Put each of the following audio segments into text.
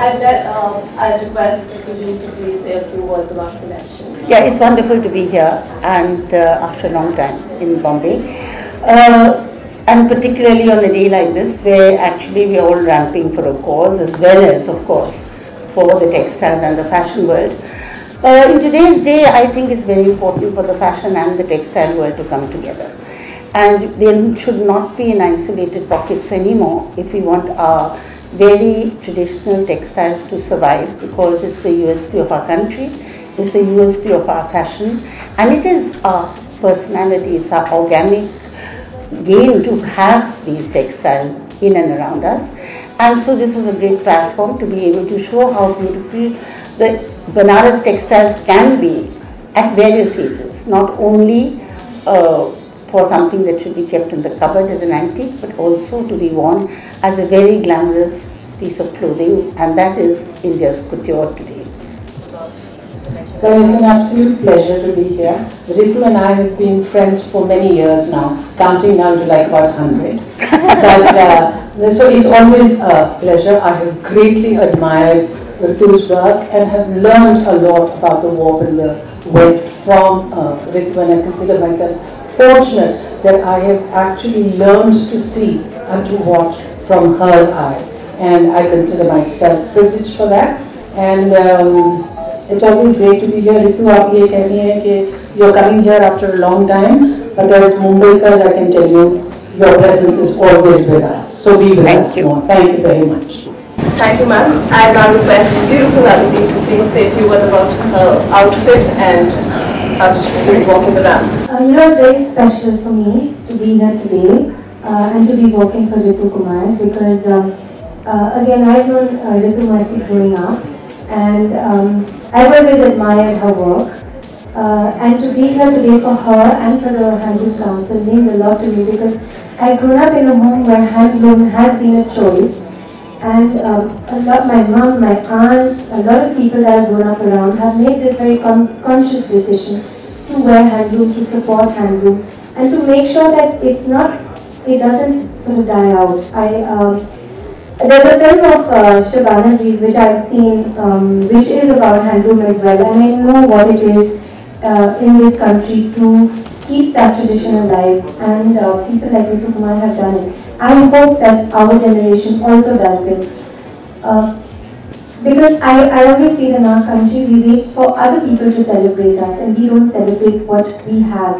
I request you to please say a few words about the election. Yeah, it's wonderful to be here and after a long time in Bombay. And particularly on a day like this where actually we are all ramping for a cause as well as, of course, for the textiles and the fashion world. In today's day, I think it's very important for the fashion and the textile world to come together. And they should not be in isolated pockets anymore if we want our very traditional textiles to survive, because it's the USP of our country, it's the USP of our fashion, and it is our personality, it's our organic gain to have these textiles in and around us. And so this was a great platform to be able to show how beautiful the Banaras textiles can be at various ages, not only for something that should be kept in the cupboard as an antique, but also to be worn as a very glamorous piece of clothing, and that is India's couture today. Well, it's an absolute pleasure to be here. Ritu and I have been friends for many years now, counting down to like about 100. But, so it's always a pleasure. I have greatly admired Ritu's work and have learned a lot about the warp and the weft from Ritu, and I consider myself fortunate that I have actually learned to see and to watch from her eye, and I consider myself privileged for that. And it's always great to be here. Ritu, आप ये कह रही हैं कि you're coming here after a long time, but as Mumbaikars, I can tell you, your presence is always with us. So be with us more. Thank you very much. Thank you, ma'am. I now request beautiful Aditi to please say a few words about her outfit and how she will be walking around. You know, it's very special for me to be here today and to be working for Ritu Kumar, because again, I've known Ritu myself growing up, and I've always admired her work. And to be here today for her and for the Handloom Council means a lot to me, because I've grown up in a home where handloom has been a choice. And a lot, my mom, my aunts, a lot of people that I've grown up around have made this very conscious decision to wear handloom, to support handloom, and to make sure that it doesn't sort of die out. There's a film of Shabanaji's which I've seen, which is about handloom as well, and I know what it is in this country to keep that tradition alive, and people like Ritu Kumar have done it. I hope that our generation also does this. Because I always feel in our country we wait for other people to celebrate us and we don't celebrate what we have.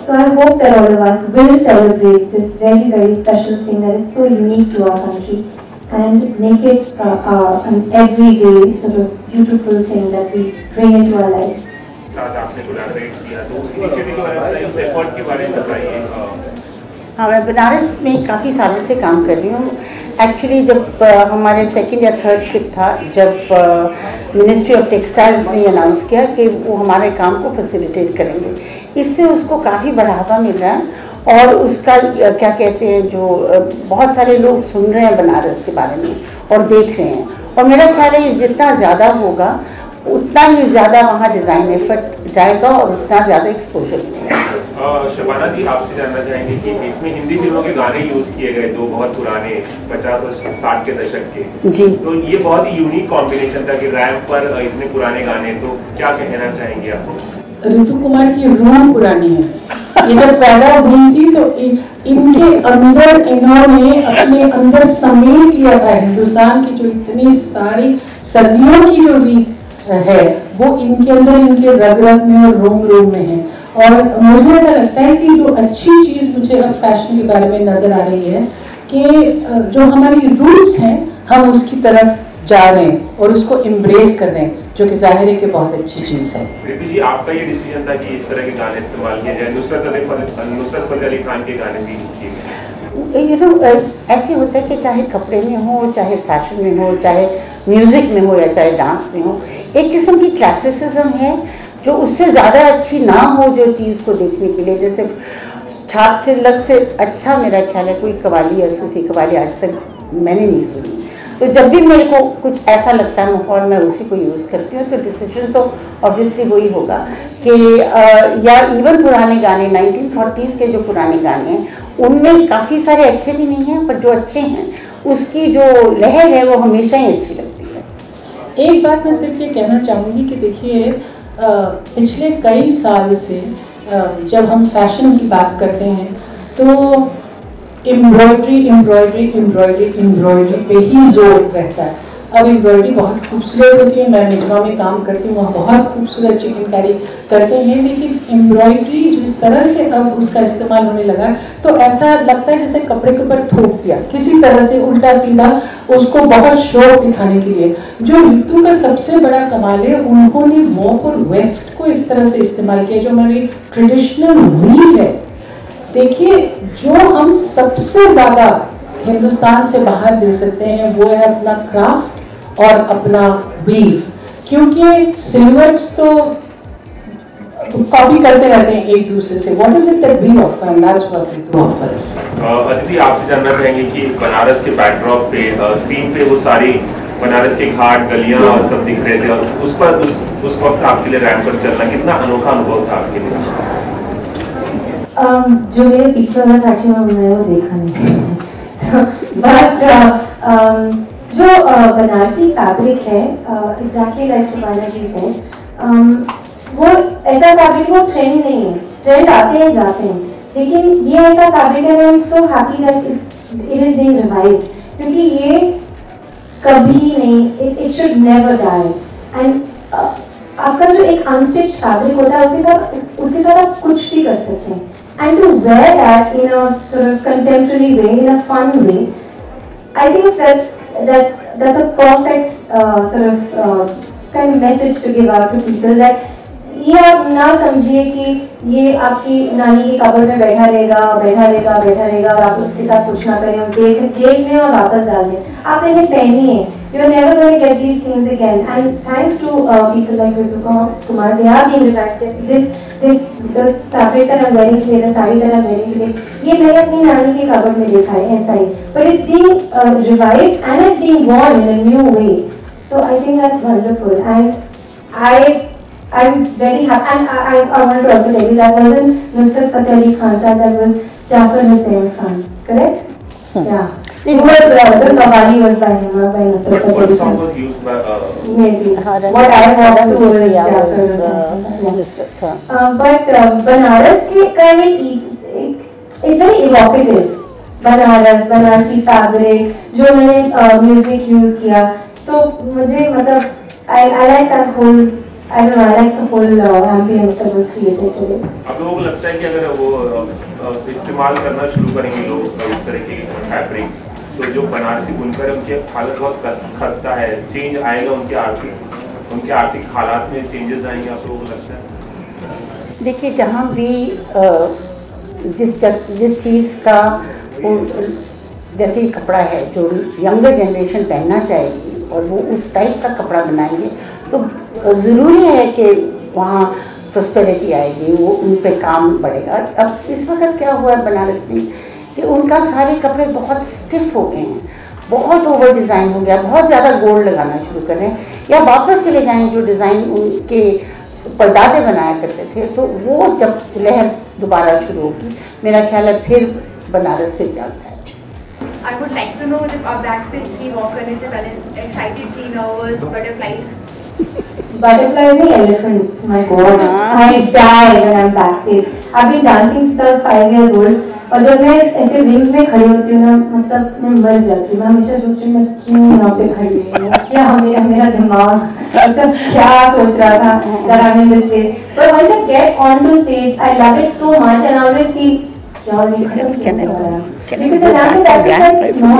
So I hope that all of us will celebrate this very, very special thing that is so unique to our country and make it an everyday sort of beautiful thing that we bring into our lives. हाँ, मैं बनारस में काफ़ी सालों से काम कर रही हूँ. एक्चुअली जब हमारे सेकंड या थर्ड ट्रिप था, जब मिनिस्ट्री ऑफ टेक्सटाइल्स ने अनाउंस किया कि वो हमारे काम को फैसिलिटेट करेंगे, इससे उसको काफ़ी बढ़ावा मिल रहा है और उसका क्या कहते हैं, जो बहुत सारे लोग सुन रहे हैं बनारस के बारे में और देख रहे हैं, और मेरा ख्याल है जितना ज़्यादा होगा उतना ही ज़्यादा वहाँ डिज़ाइन एफर्ट जाएगा और उतना ज़्यादा एक्सपोजर मिलेगा. शबाना जी, आपसे जानना चाहेंगे कि इसमें हिंदी फिल्मों के गाने यूज़ किए गए, दो बहुत पुराने 50 और 60 के दशक के. जी. तो ये बहुत ही यूनिक कॉम्बिनेशन था कि रैप पर इतने पुराने गाने, तो क्या कहना चाहेंगे आप? ऋतु कुमार की रूह पुरानी है. ये जब पैदा हुई थी तो इनके अंदर इन्होंने अपने अंदर समेट लिया था हिंदुस्तान की जो इतनी सारी सदियों की जो रीत है, वो इनके अंदर, इनके रग रग में और रोम रोम में है. और मुझे ऐसा लगता है कि जो अच्छी चीज़ मुझे अब फैशन के बारे में नज़र आ रही है कि जो हमारी रूट्स हैं हम उसकी तरफ जा रहे हैं और उसको एम्ब्रेस कर रहे हैं, जो कि जाहिर है कि बहुत अच्छी चीज़ है. रितु जी, आपका ये डिसीजन था कि इस तरह के गाने इस्तेमाल किए जाए, नुसरत फतेह अली खान के गाने भी किए गए. ऐसे होता है कि चाहे कपड़े में हो, चाहे फैशन में हो, चाहे म्यूज़िक में हो या चाहे डांस में हो, एक किस्म की क्लासिसिज्म है जो उससे ज़्यादा अच्छी ना हो जो चीज़ को देखने के लिए. जैसे छाप तिलक से अच्छा मेरा ख्याल है कोई कवाली या सूफी कवाली आज तक मैंने नहीं सुनी. तो जब भी मेरे को कुछ ऐसा लगता है माहौल, मैं उसी को यूज़ करती हूँ. तो डिसीजन तो ऑब्वियसली वही होगा कि या इवन पुराने गाने 1940s के जो पुराने गाने हैं उनमें काफ़ी सारे अच्छे भी नहीं हैं, पर जो अच्छे हैं उसकी जो लहर है वो हमेशा ही अच्छी लगती है. एक बात मैं सिर्फ ये कहना चाहूँगी कि देखिए पिछले कई साल से जब हम फैशन की बात करते हैं तो एम्ब्रॉयडरी पे ही जोर रहता है। अब एम्ब्रॉयडरी बहुत खूबसूरत होती है, मैं मिजमा में काम करती हूँ, वहाँ बहुत खूबसूरत चिकनकारी करते हैं, लेकिन एम्ब्रॉयडरी जिस तरह से अब उसका इस्तेमाल होने लगा तो ऐसा लगता है जैसे कपड़े के ऊपर थोप दिया किसी तरह से उल्टा सीधा, उसको बहुत शौक दिखाने के लिए। जो रितु का सबसे बड़ा कमाल है, उन्होंने मॉप और वेफ्ट को इस तरह से इस्तेमाल किया जो हमारी ट्रेडिशनल वीव है। देखिए जो हम सबसे ज़्यादा हिंदुस्तान से बाहर दे सकते हैं वो है अपना क्राफ्ट और अपना वीव, क्योंकि सिल्वर्स तो कॉपी करते रहते हैं एक दूसरे से। What is it that we offer and that's what we do offer us. Aditi, आपसे जानना चाहेंगे कि बनारस के बैकड्रॉप पे स्क्रीन पे वो सारी बनारस के घाट गलियां और सब दिख रहे थे, और उस पर उस वक्त आपके लिए रैंप पर चलना कितना अनोखा अनुभव था आपके लिए? जो मेरे पीछे वाला फैशन मैंने वो देखा नहीं बट जो बनारसी फैब्रिक है एग्जैक्टली लाइक शिवाना जी से, वो ऐसा फैब्रिक वो ट्रेंड नहीं है, ट्रेंड आते हैं जाते हैं, लेकिन ये ऐसा फैब्रिक है। I am so happy that it is being revived, क्योंकि ये कभी नहीं, it should never die. And आपका जो एक अनस्टिच्ड फैब्रिक होता है उसके साथ आप कुछ भी कर सकते हैं, and to wear that in a sort of contemporary way, in a fun way, I think that's a perfect sort of kind of message to give out to people, that ये आप ना समझिए कि ये आपकी नानी की कब्र में बैठा रहेगा और आप उसके साथ कुछ ना करें, देख लें और वापस डाल दें। आप इन्हें पहनिए, you are never going to get these things again. And thanks to people like Ritu Kumar, they are being revived. The fabric that I'm wearing today, the saree that I'm wearing today, ये मैंने अपनी नानी की कब्र में देखा है ऐसा ही, but it's being revived and it's being worn in a new way. So I think that's wonderful, and I'm very happy. And I wanted to also tell you that wasn't Nusrat Fateh Ali Khan sir, that was Jafar Hussain Khan, correct? Yeah. Who was the Qawwali was by him, not by Nusrat Fateh Ali Khan. What song was used by? Maybe. What I want to do is Jafar Hussain Khan. But Banaras का it's very evocative. Banaras, Banarsi fabric, जो मैंने music use किया, तो मुझे मतलब I like that whole. I don't know, I like the whole ambience that was created today. अब लोगों को लगता है कि अगर वो इस्तेमाल करना शुरू करेंगे लोग इस तरह की फैब्रिक, तो जो बनारसी बुनकर है उनकी हालत बहुत खस्ता है, चेंज आएगा उनके आर्थिक हालात में चेंजेस आएंगे, आप लोगों को लगता है? देखिए जहाँ भी जिस चीज़ का जैसे ही कपड़ा है जो यंगर जनरेशन पहनना चाहेगी और वो उस टाइप का कपड़ा बनाएंगे तो ज़रूरी है कि वहाँ प्रॉस्पेरिटी आएगी, वो उन पे काम बढ़ेगा। अब इस वक्त क्या हुआ है बनारस में कि उनका सारे कपड़े बहुत स्टिफ हो गए हैं, बहुत ओवर डिज़ाइन हो गया, बहुत ज़्यादा गोल्ड लगाना शुरू कर रहे हैं, या वापस चले जाएँ जो डिज़ाइन उनके परदादे बनाया करते थे, तो वो जब लहर दोबारा शुरू होगी मेरा ख्याल है फिर बनारस फिर चलता है। I would like to know जब आप backstage scene walk करने से पहले excited थी, nervous, butterflies? Butterflies and elephants, my God, I die when I'm backstage. I've been dancing since I was 5 years old, और जब मैं ऐसे रिंग में खड़ी होती हूँ ना, मतलब मैं मर जाती हूँ, मैं हमेशा सोचती हूँ मैं क्यों यहाँ पे खड़ी हूँ, क्या मेरा दिमाग मतलब क्या सोच रहा था that I'm in this place. But once I get onto stage, I love it so much, and I always feel because the lamp is actually quite small,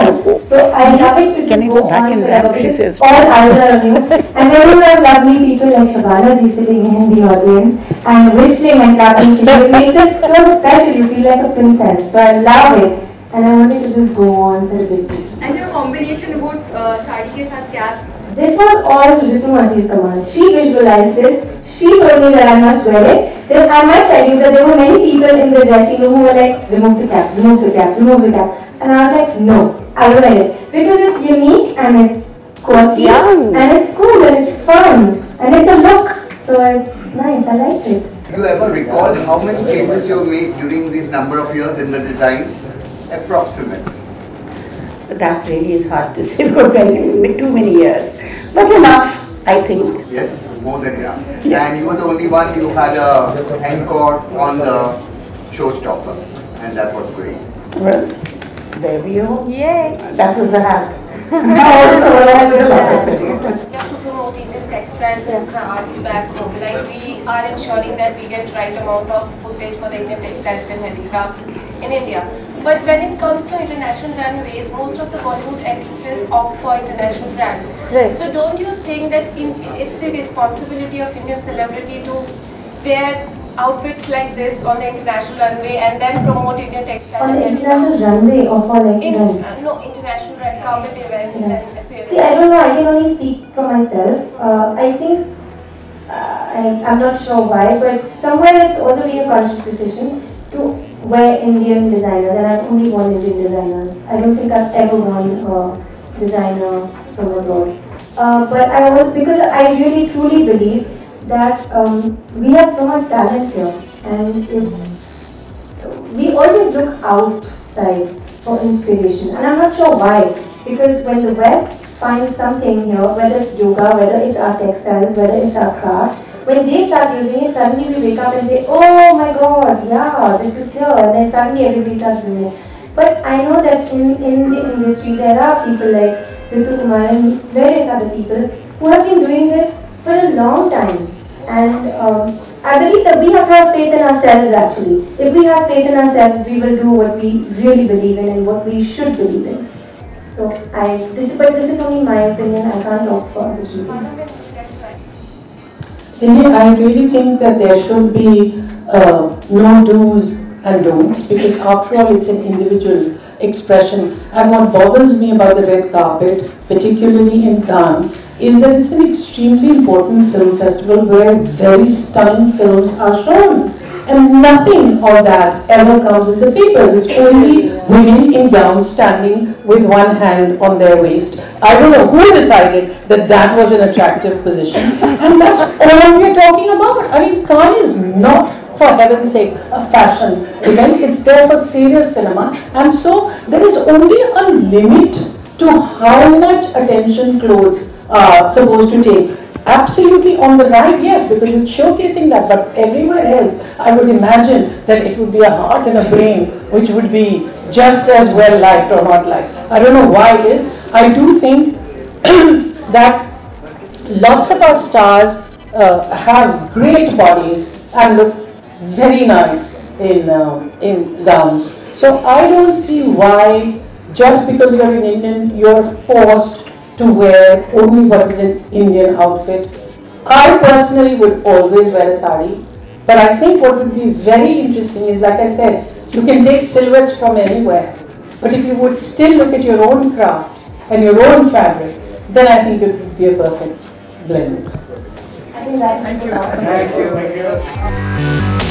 so I love it to just go on forever because all eyes are on you. And then you have lovely people like Shabana ji sitting in the audience and whistling and clapping. It makes it so special. You feel like a princess. So I love it, and I want it to just go on for a bit. And your combination about sari के साथ क्या? This was all Ritu Masi's command. She visualized this. She told me that I must wear it. Then I might tell you that there were many people in the dressing room who were like, remove the cap, remove the cap, remove the cap. And I was like, no, I will wear it. Because it's unique and it's cozy and it's cool and it's fun and it's a look. So it's nice, I like it. Do you ever recall how many changes you made during these number of years in the designs? Approximate. That really is hard to say for too many years. But enough. I think. Yes, more than enough. Yeah. And you were the only one you had a encore on the showstopper, and that was great. Well, there we go. Yay! That was the hat. Also, I will love it. We have to promote Indian textiles and crafts back home. Like we are ensuring that we get right amount of footage for the Indian textiles and handicrafts in India. But when it comes to international runways, most of the Bollywood actresses opt for international brands. Right. So don't you think that it's the responsibility of Indian celebrity to wear outfits like this on the international runway and then promote Indian textiles? On the international runway or for like events? No, international red carpet events and appearances. See, I don't know, I can only speak for myself. I think, I'm not sure why, but somewhere it's also been a conscious decision to wear Indian designers, and I've only worn Indian designers. I don't think I've ever worn a designer from abroad. But I was, because I really truly believe that we have so much talent here, and we always look outside for inspiration, and I'm not sure why, because when the West finds something here, whether it's yoga, whether it's our textiles, whether it's our craft, when they start using it, suddenly we wake up and say, oh my god, yeah, this is here, and then suddenly everybody starts doing it. But I know that in the industry there are people like Ritu Kumar and various other people who have been doing this for a long time. And I believe that we have to have faith in ourselves actually. If we have faith in ourselves, we will do what we really believe in and what we should believe in. So but this is only my opinion, I can't talk for other people. I really think that there should be no do's and don'ts, because after all it's an individual expression. And what bothers me about the red carpet, particularly in Cannes, is that it's an extremely important film festival where very stunning films are shown. And nothing of that ever comes in the papers. It's only women in gowns standing with one hand on their waist. I don't know who decided that that was an attractive position. And that's all we're talking about. I mean, Cannes is not, for heaven's sake, a fashion event. It's there for serious cinema. And so there is only a limit to how much attention clothes are supposed to take. Absolutely on the right, yes, because it's showcasing that, but everywhere else, I would imagine that it would be a heart and a brain which would be just as well liked or not liked. I don't know why it is. I do think that lots of our stars have great bodies and look very nice in gowns. So I don't see why, just because you're an Indian, you're forced to wear only what is an Indian outfit. I personally would always wear a sari, but I think what would be very interesting is, like I said, you can take silhouettes from anywhere, but if you would still look at your own craft and your own fabric, then I think it would be a perfect blend. I think that's Thank you.